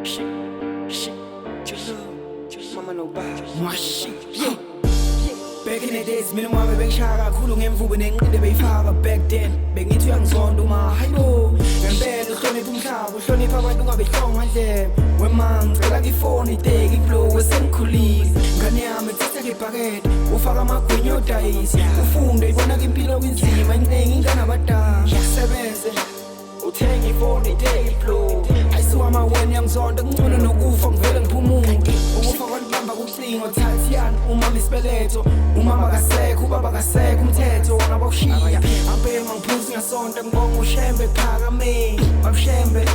Shit, mama no bad. Yeah. Back in the days, mina mama bengishaya kakhulu ngemvubu nenqinde beyifaka back then. Bengithi uyangizonda uma hayo. Ngempela uhlonipha umhlaba, uhlonipha abantu ungabehlonga nje. Wema ngicela ngifone iteki flow esengikhulile. Ngane yami ethatha ngebhakede, ufaka amagwinya odayisi. Ufunde ibona impilo kwinzima, iningi ingane abadala. Usebenze uthenge ifone iteki flow. Ayisuka amaweni yangizonda kungcono nokufa ngivele ngiphumule. Ukufa kwanibamba kucingo thathiyana umama isibeletho. Umama kasekho, ubaba kasekho, umthetho wangabakushiya. Ampema ngiphuzi ngasonta ngibonga ushembe phakame. Babushembe